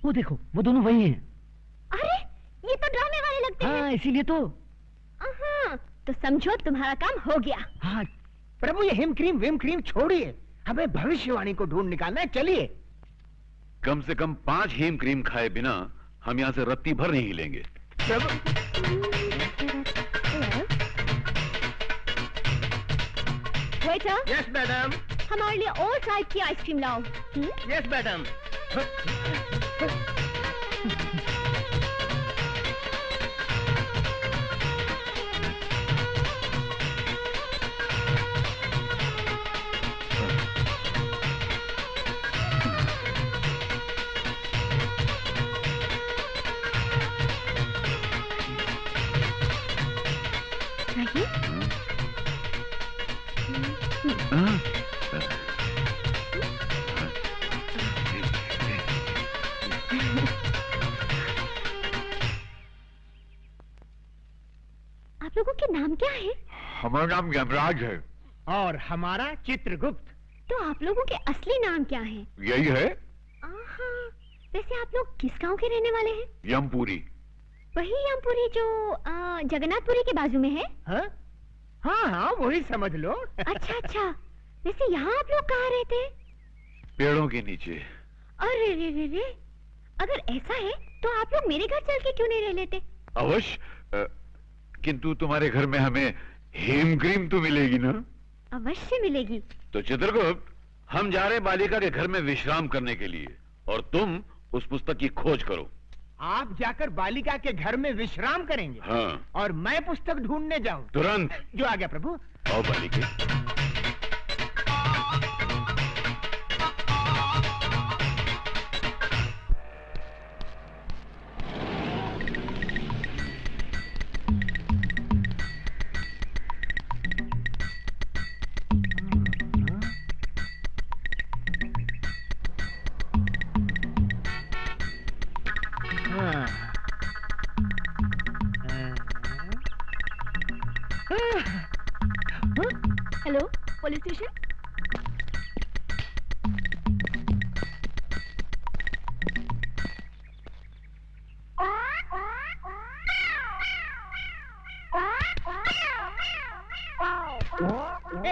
वो देखो, वो दोनों वही हैं। अरे ये तो ड्रामे वाले लगते हैं। हाँ, इसीलिए तो। तो समझो तुम्हारा काम हो गया। हाँ प्रभु, ये हिम क्रीम विम क्रीम छोड़िए, हमें भविष्यवाणी को ढूंढ निकालना है। चलिए। कम से कम 5 हीम क्रीम खाए बिना हम यहाँ से रत्ती भर नहीं हिलेंगे। प्रभु। वेटर। Yes madam. हमारे लिए और टाइप की आइसक्रीम लाओ। Yes madam. आप लोगों के नाम क्या है? हमारा नाम यमराज है। और हमारा चित्रगुप्त। तो आप लोगों के असली नाम क्या है? यही है। वैसे आप लोग किस गांव के रहने वाले हैं? यमपुरी। वही यमपुरी जो जगन्नाथपुरी के बाजू में है? हाँ हाँ, वही समझ लो। अच्छा अच्छा। वैसे यहाँ आप लोग कहाँ रहते हैं? पेड़ों के नीचे। अरे रे रे रे, अगर ऐसा है तो आप लोग मेरे घर चल के क्यों नहीं रह लेते? अवश्य, किंतु तुम्हारे घर में हमें हेम क्रीम तो मिलेगी ना? अवश्य मिलेगी। तो चित्रगुप्त, हम जा रहे हैं बालिका के घर में विश्राम करने के लिए, और तुम उस पुस्तक की खोज करो। आप जाकर बालिका के घर में विश्राम करेंगे? हाँ। और मैं पुस्तक ढूंढने जाऊं? तुरंत। जो आ गया प्रभु। आओ बालिके। Hello, police station.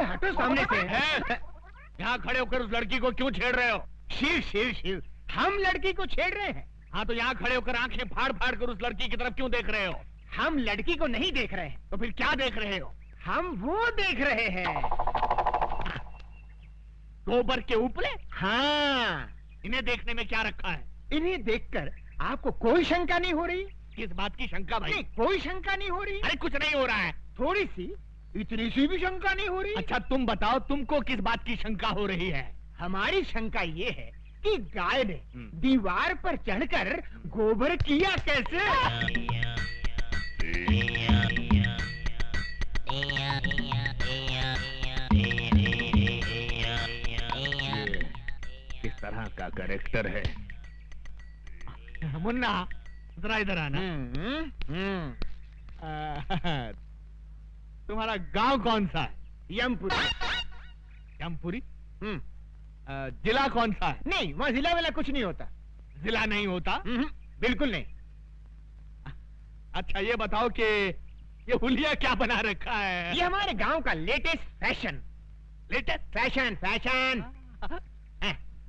हटो सामने से। यहाँ खड़े होकर उस लड़की को क्यों छेड़ रहे हो? शिव शिव शिव, हम लड़की को छेड़ रहे हैं। हाँ, तो यहाँ खड़े होकर आंखें फाड़ फाड़ कर उस लड़की की तरफ क्यों देख रहे हो? हम लड़की को नहीं देख रहे हैं। तो फिर क्या देख रहे हो? हम वो देख रहे हैं। गोबर के उपले? हाँ। इन्हें देखने में क्या रखा है? इन्हें देखकर आपको कोई शंका नहीं हो रही? किस बात की शंका भाई? नहीं, कोई शंका नहीं हो रही। अरे कुछ नहीं हो रहा है। थोड़ी सी, इतनी सी भी शंका नहीं हो रही। अच्छा तुम बताओ, तुमको किस बात की शंका हो रही है? हमारी शंका ये है कि गाय ने दीवार पर चढ़कर गोबर किया कैसे? किस तरह का कैरेक्टर है? मुन्ना, जरा इधर आना। तुम्हारा गांव कौन सा है? यमपुरी। यमपुरी? जिला कौन सा है? नहीं, वहाँ जिला वाला कुछ नहीं होता। जिला नहीं होता? बिल्कुल नहीं। अच्छा ये बताओ कि ये हुलिया क्या बना रखा है? ये हमारे गांव का latest fashion. Latest fashion fashion.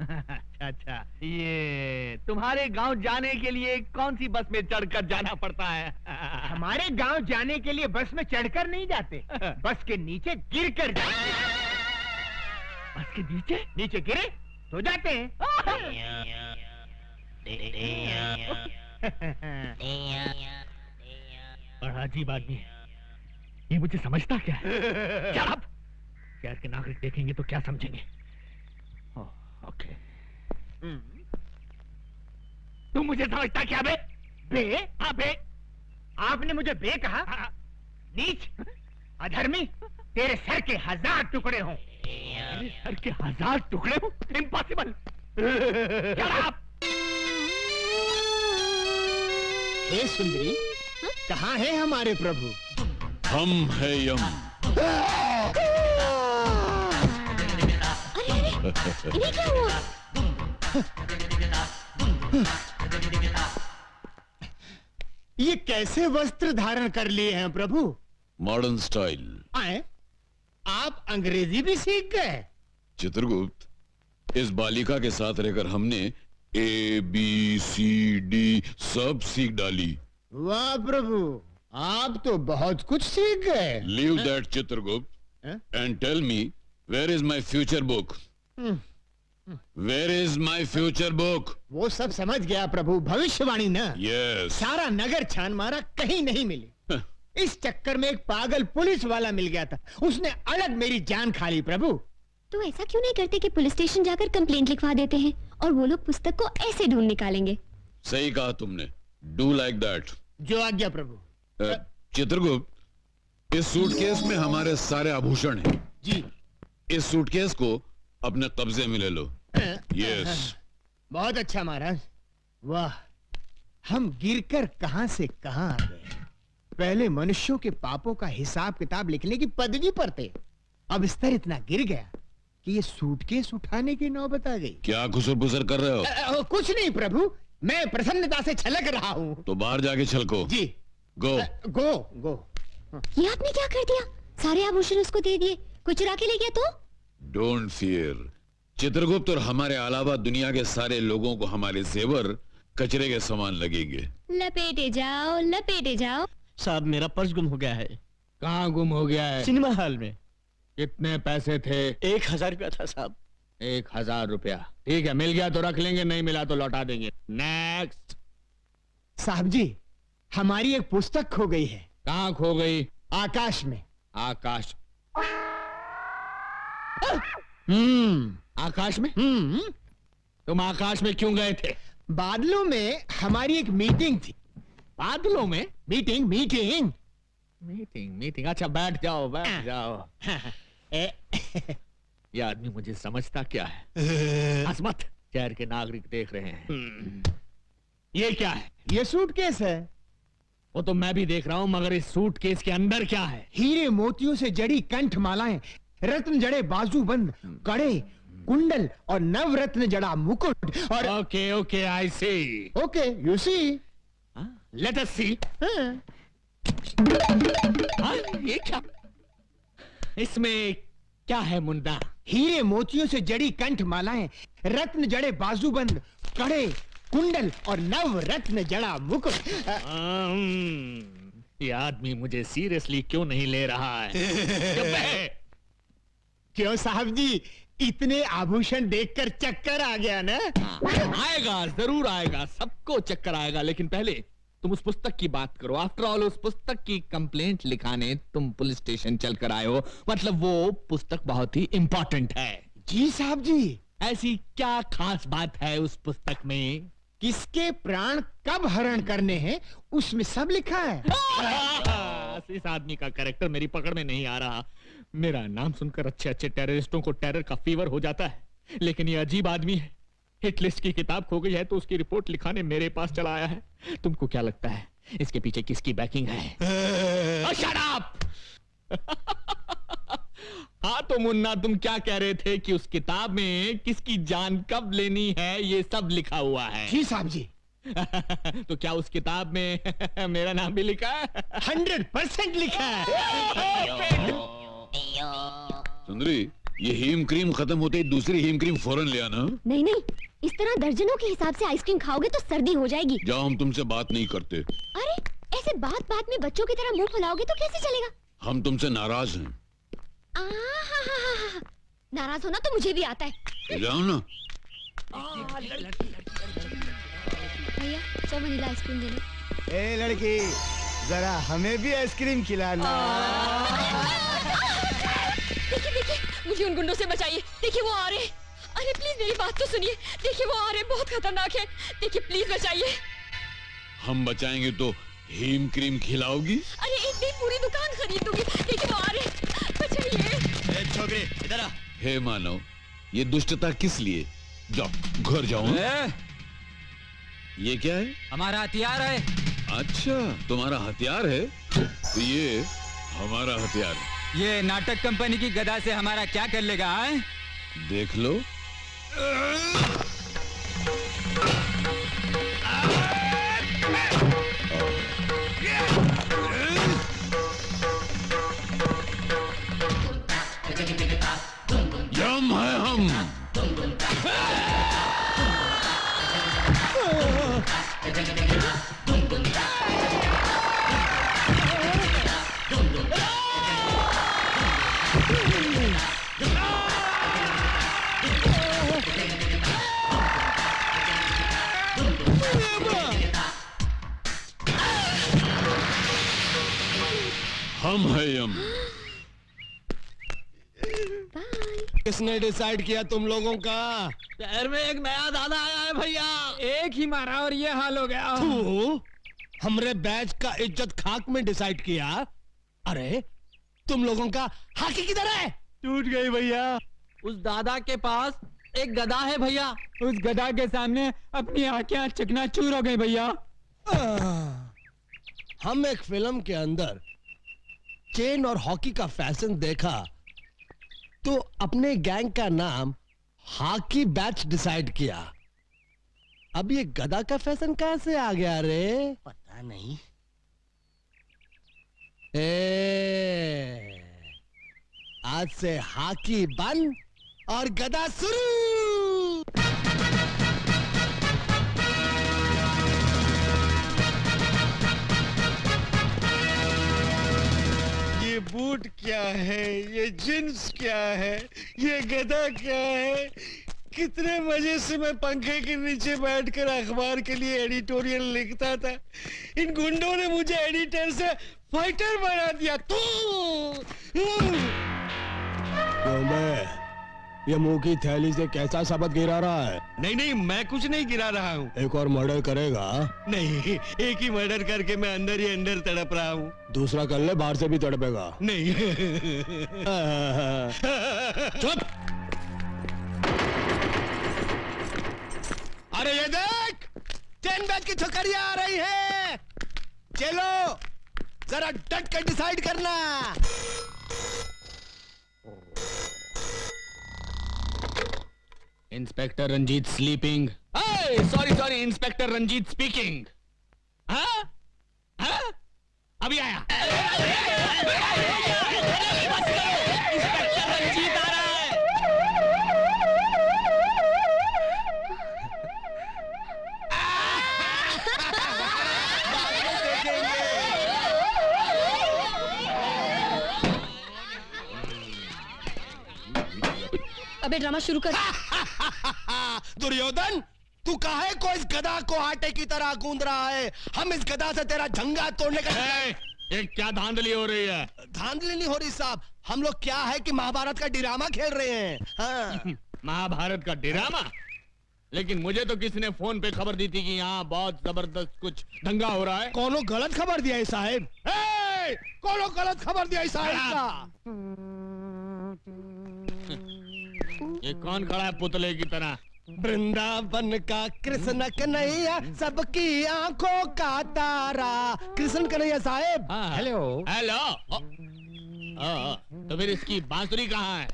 अच्छा अच्छा, ये तुम्हारे गांव जाने के लिए कौन सी बस में चढ़कर जाना पड़ता है? हमारे गांव जाने के लिए बस में चढ़कर नहीं जाते, बस के नीचे गिर कर जाते। बस के नीचे? नीचे गिरे तो जाते हैं। बड़ा अजीब आदमी है ये, मुझे समझता क्या है? शहर के नागरिक देखेंगे तो क्या समझेंगे? ओके। तुम मुझे समझता क्या बे? बे? हाँ बे। आपने मुझे बे कहा? नीच, अधर्मी, तेरे सर के 1000 टुकड़े हों। मेरे सर के 1000 टुकड़े हों? इम्पॉसिबल। हे सुंदरी, कहाँ है हमारे प्रभु? हम है यम। इन्हें क्या हुआ? ये कैसे वस्त्र धारण कर लिए हैं प्रभु? Modern style. आए? आप अंग्रेजी भी सीख गए? चित्रगुप्त, इस बालिका के साथ रहकर हमने ABCD सब सीख डाली। वाह प्रभु, आप तो बहुत कुछ सीख गए। Leave that Chitragupta and tell me, where is my future book? Where is my future book? वो सब समझ गया प्रभु, भविष्यवाणी ना। यस। सारा नगर छान मारा, कहीं नहीं मिली। इस चक्कर में एक पागल पुलिस वाला मिल गया था, उसने अलग मेरी जान खा ली प्रभु। तो ऐसा क्यों नहीं करते कि पुलिस स्टेशन जाकर कंप्लेंट लिखवा देते हैं और वो लोग पुस्तक को ऐसे ढूंढ निकालेंगे। सही कहा तुमने, डू लाइक दैट। जो आज्ञा प्रभु। चित्रगुप्त, इस सूटकेस में हमारे सारे आभूषण हैं। जी। इस सूटकेस को अपने कब्जे में ले लो। यस। बहुत अच्छा महाराज। वाह, हम गिरकर कहां से कहां आ गए। पहले मनुष्यों के पापों का हिसाब किताब लिखने की पदवी पर थे, अब स्तर इतना गिर गया कि ये सूटकेस उठाने की नौबत आ गई। क्या खुसर-पुसर कर रहे हो? कुछ नहीं प्रभु, मैं प्रसन्नता से छलक रहा हूँ। तो बाहर जाके छलको। जी। गो। गो गो। ये आपने क्या कर दिया? सारे आभूषण उसको दे दिए, कोई चुरा के ले गया तो? डोंट फियर चित्रगुप्त, और हमारे अलावा दुनिया के सारे लोगों को हमारे जेवर कचरे के समान लगेंगे। लपेटे जाओ, लपेटे जाओ। साहब, मेरा पर्स गुम हो गया है। कहाँ गुम हो गया है? सिनेमा हॉल में। कितने पैसे थे? 1000 रुपया था साहब। 1000 रुपया? ठीक है, मिल गया तो रख लेंगे, नहीं मिला तो लौटा देंगे। नेक्स्ट। साहब जी, हमारी एक पुस्तक खो गई है। कहाँ खो गई? आकाश में। आकाश? आकाश में? तुम आकाश में क्यों गए थे? बादलों में हमारी एक मीटिंग थी। बादलों में? Meeting meeting meeting meeting. अच्छा, बैठ जाओ बैठ जाओ। ये आदमी मुझे समझता क्या है? हंस मत, शहर के नागरिक देख रहे हैं। ये क्या है? ये सूटकेस है। वो तो मैं भी देख रहा हूँ, मगर इस सूटकेस के अंदर क्या है? हीरे मोतियों से जड़ी कंठ मालाएं, रत्न जड़े बाजूबंद, कड़े, कुंडल और नवरत्न जड़ा मुकुट और okay okay, I see. Okay, you see. Let us see. ये क्या? इसमें क्या है मुन्ना? हीरे मोतियों से जड़ी कंठ मालाएं, रत्न जड़े बाजूबंद, कड़े, कुंडल और नवरत्न जड़ा मुकुट। ये आदमी मुझे सीरियसली क्यों नहीं ले रहा है? क्यों साहब जी, इतने आभूषण देखकर चक्कर आ गया ना? आएगा, जरूर आएगा, सबको चक्कर आएगा, लेकिन पहले तुम उस पुस्तक की बात करो। आफ्टर ऑल, उस पुस्तक की कंप्लेंट लिखाने तुम पुलिस स्टेशन चलकर आए हो, मतलब वो पुस्तक बहुत ही इंपॉर्टेंट है। जी साहब जी। ऐसी क्या खास बात है उस पुस्तक में? किसके प्राण कब हरण करने हैं, उसमें सब लिखा है। इस आदमी का कैरेक्टर मेरी पकड़ में नहीं आ रहा। मेरा नाम सुनकर अच्छे अच्छे टेररिस्टों को टेरर का फीवर हो जाता है, लेकिन ये अजीब आदमी है। हिट लिस्ट की किताब खो गई है तो उसकी रिपोर्ट लिखाने मेरे पास चला आया है। तुमको क्या लगता है इसके पीछे किसकी बैकिंग है? Shut up! हाँ तो मुन्ना, तुम क्या कह रहे थे कि उस किताब में किसकी जान कब लेनी है ये सब लिखा हुआ है? जी साहब जी। तो क्या उस किताब में मेरा नाम भी लिखा है? 100% लिखा है। सुंदरी, ये हीम क्रीम खत्म होते ही दूसरी हीम क्रीम फौरन ले आना। नहीं नहीं, इस तरह दर्जनों के हिसाब से आइसक्रीम खाओगे तो सर्दी हो जाएगी। जाओ, हम तुमसे बात नहीं करते। अरे, ऐसे बात बात में बच्चों की तरह मुंह फुलाओगे तो कैसे चलेगा? हम तुमसे नाराज हैं। नाराज होना तो मुझे भी आता है। तो जाओ ना। भैया, 100 वनीला आइसक्रीम दे दो। ए लड़की, जरा हमें भी आइसक्रीम खिलाना। देखिए देखिए, मुझे उन गुंडों से बचाइए। देखिए वो आ रहे हैं। अरे प्लीज मेरी बात तो सुनिए। देखिए वो आ रहे हैं, बहुत खतरनाक है। देखिए प्लीज बचाइए। हम बचाएंगे तो हीम क्रीम खिलाओगी? अरे एक नहीं, पूरी दुकान खरीद दूंगी। देखिए वो आ रहे हैं, बचाइए। छोकरे इधर आ। हे मानव, ये दुष्टता किस लिए? जाओ, घर जाओ। ये क्या है? हमारा हथियार है। अच्छा, तुम्हारा हथियार है? तो ये हमारा हथियार है। ये नाटक कंपनी की गदा से हमारा क्या कर लेगा? देख लो, यम है हम। हम है यम। किसने डिसाइड किया तुम लोगों का? शहर में एक नया दादा आया है भैया। एक ही मारा और ये हाल हो गया। तू हमरे बैच का इज्जत खाक में डिसाइड किया। अरे तुम लोगों का हाकी किधर है? टूट गई भैया। उस दादा के पास एक गदा है भैया। उस गधा के सामने अपनी आंखें चकनाचूर हो गई भैया। हम एक फिल्म के अंदर चेन और हॉकी का फैशन देखा तो अपने गैंग का नाम हॉकी बैच डिसाइड किया। अब ये गधा का फैशन कहां से आ गया रे? पता नहीं। आज से हॉकी बंद और गधा शुरू। ये बूट क्या है, ये जींस क्या है, ये गधा क्या है? कितने मजे से मैं पंखे के नीचे बैठकर अखबार के लिए एडिटोरियल लिखता था। इन गुंडों ने मुझे एडिटर से फाइटर बना दिया। क्यों बे? ये मुंह की थैली से कैसा शब्द गिरा रहा है? नहीं नहीं, मैं कुछ नहीं गिरा रहा हूँ। एक और मर्डर करेगा? नहीं, एक ही मर्डर करके मैं अंदर ही अंदर तड़प रहा हूँ। दूसरा कर ले, बाहर से भी तड़पेगा। नहीं। चुप। अरे ये देख, 10 बैच की छोकरियां आ रही है। चलो जरा डट कर डिसाइड करना। Inspector Ranjit sleeping. Sorry inspector Ranjit speaking. हाँ? हाँ? अभी आया। इंस्पेक्टर रंजीत आ रहा है। अबे ड्रामा शुरू कर। दुर्योधन, तू काहे को इस गधा को आटे की तरह गूंद रहा है? हम इस गधा से तेरा झंगा तोड़ने का। ये क्या धांधली हो रही है? धांधली नहीं हो रही साहब, हम लोग क्या है कि महाभारत का ड्रामा खेल रहे हैं। हाँ। महाभारत का ड्रामा? लेकिन मुझे तो किसी ने फोन पे खबर दी थी कि यहाँ बहुत जबरदस्त कुछ दंगा हो रहा है। कोनो गलत खबर दिया है साहब। कोनो गलत खबर दिया है साहब। ये कौन खड़ा है पुतले की तरह? वृंदावन का कृष्ण कन्हैया, सबकी आंखों का तारा। कृष्ण कन्हैया साहब। Hello hello. तो फिर इसकी बांसुरी कहाँ है?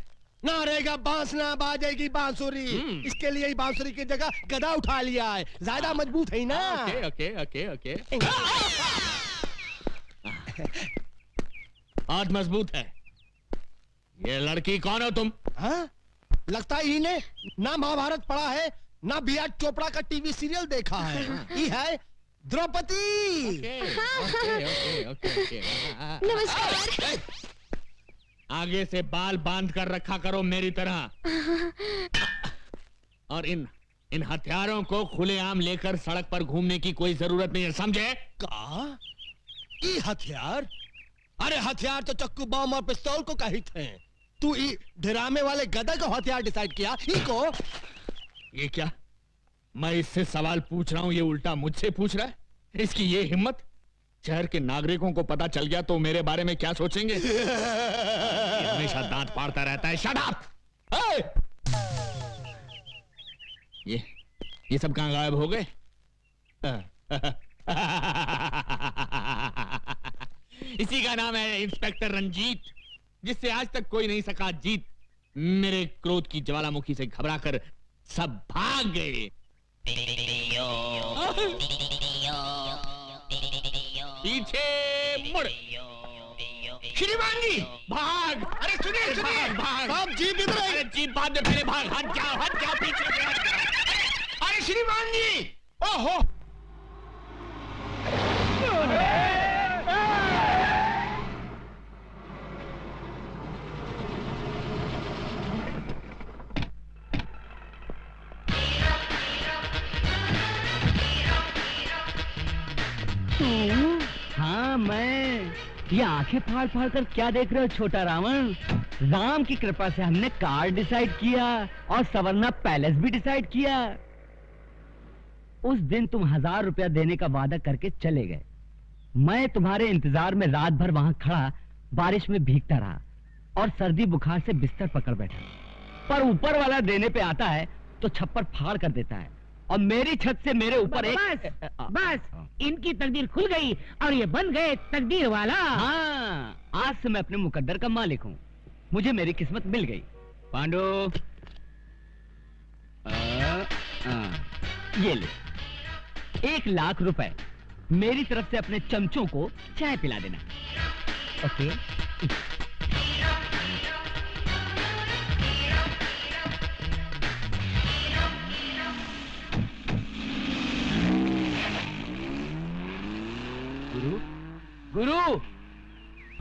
ना रहेगा बांस ना बाजेगी बांसुरी। इसके लिए ही बांसुरी की जगह गधा उठा लिया है, ज्यादा मजबूत है ना। Okay okay okay okay. आज मजबूत है। ये लड़की कौन हो तुम? हाँ? लगता है इन्हें ना महाभारत पढ़ा है, ना बी.आर. चोपड़ा का टीवी सीरियल देखा है। ये है द्रौपदी। नमस्कार। आगे से बाल बांध कर रखा करो मेरी तरह। और इन हथियारों को खुलेआम लेकर सड़क पर घूमने की कोई जरूरत नहीं है, समझे? का? ये हथियार? अरे हथियार तो चक्कू, बम और पिस्तौल को कही थे। तू ड्रामे वाले गधा को हथियार डिसाइड किया? इको? ये क्या? मैं इससे सवाल पूछ रहा हूं, ये उल्टा मुझसे पूछ रहा है। इसकी ये हिम्मत! शहर के नागरिकों को पता चल गया तो मेरे बारे में क्या सोचेंगे? ये हमेशा दांत फाड़ता रहता है। Shut up! ये सब कहां गायब हो गए? इसी का नाम है इंस्पेक्टर रंजीत, जिससे आज तक कोई नहीं सका जीत। मेरे क्रोध की ज्वालामुखी से घबराकर सब भाग गए। पीछे मुड़। श्रीमान जी भाग। अरे सुनिए सुनिए भाग। साहब जीप इधर है। अरे जीप बाद में, पहले भाग। हट जाओ पीछे से हट जाओ। अरे श्रीमान जी ओहो हाँ मैं। ये आंखें फाड़ फाड़ कर क्या देख रहे हो छोटा रावण? राम की कृपा से हमने कार डिसाइड किया और सवर्णा पैलेस भी डिसाइड किया। उस दिन तुम 1000 रुपया देने का वादा करके चले गए। मैं तुम्हारे इंतजार में रात भर वहां खड़ा बारिश में भीगता रहा और सर्दी बुखार से बिस्तर पकड़ बैठा। पर ऊपर वाला देने पे आता है तो छप्पर फाड़ कर देता है और मेरी छत से मेरे ऊपर बस इनकी तकदीर खुल गई और ये बन गए तकदीर वाला। हाँ, आज से मैं अपने मुकद्दर का मालिक हूँ। मुझे मेरी किस्मत मिल गई। पांडु ये ले 1 लाख रुपए मेरी तरफ से अपने चमचों को चाय पिला देना। ओके? गुरु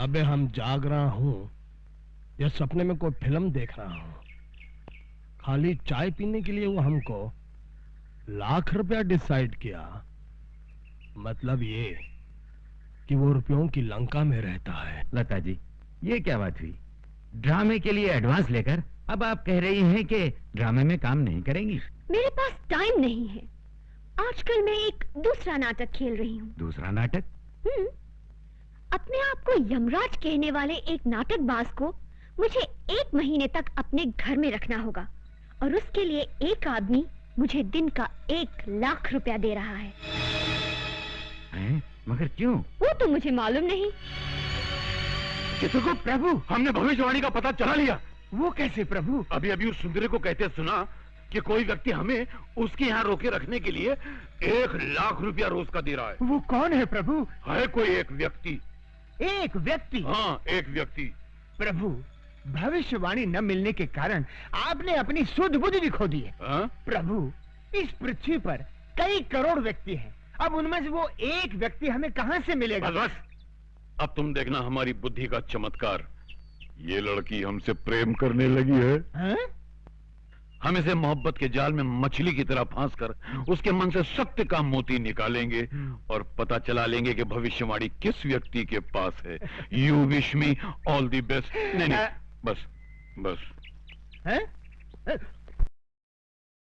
अबे हम जाग रहा हूँ या सपने में कोई फिल्म देख रहा हूँ? खाली चाय पीने के लिए वो हमको 1 लाख रुपया डिसाइड किया। मतलब ये कि वो रुपयों की लंका में रहता है। लता जी, ये क्या बात हुई? ड्रामे के लिए एडवांस लेकर अब आप कह रही हैं कि ड्रामे में काम नहीं करेंगी? मेरे पास टाइम नहीं है। आजकल मैं एक दूसरा नाटक खेल रही हूँ। दूसरा नाटक? अपने आप को यमराज कहने वाले एक नाटकबाज को मुझे 1 महीने तक अपने घर में रखना होगा और उसके लिए एक आदमी मुझे दिन का 1 लाख रुपया दे रहा है। मगर क्यों? वो तो मुझे मालूम नहीं। चित्रगुप्त प्रभु, हमने भविष्यवाणी का पता चला लिया। वो कैसे प्रभु? अभी अभी उस सुंदरी को कहते सुना कि कोई व्यक्ति हमें उसके यहाँ रोके रखने के लिए 1 लाख रुपया रोज का दे रहा है। वो कौन है प्रभु? है कोई एक व्यक्ति। एक व्यक्ति? हाँ, एक व्यक्ति। प्रभु, भविष्यवाणी न मिलने के कारण आपने अपनी सुध बुद्धि भी खो दी है। प्रभु, इस पृथ्वी पर कई करोड़ व्यक्ति हैं। अब उनमें से वो एक व्यक्ति हमें कहां से मिलेगा? बस, अब तुम देखना हमारी बुद्धि का चमत्कार। ये लड़की हमसे प्रेम करने लगी है। हम इसे मोहब्बत के जाल में मछली की तरह फांसकर उसके मन से सत्य का मोती निकालेंगे और पता चला लेंगे कि भविष्यवाणी किस व्यक्ति के पास है। You wish me all the best. नहीं, बस। है?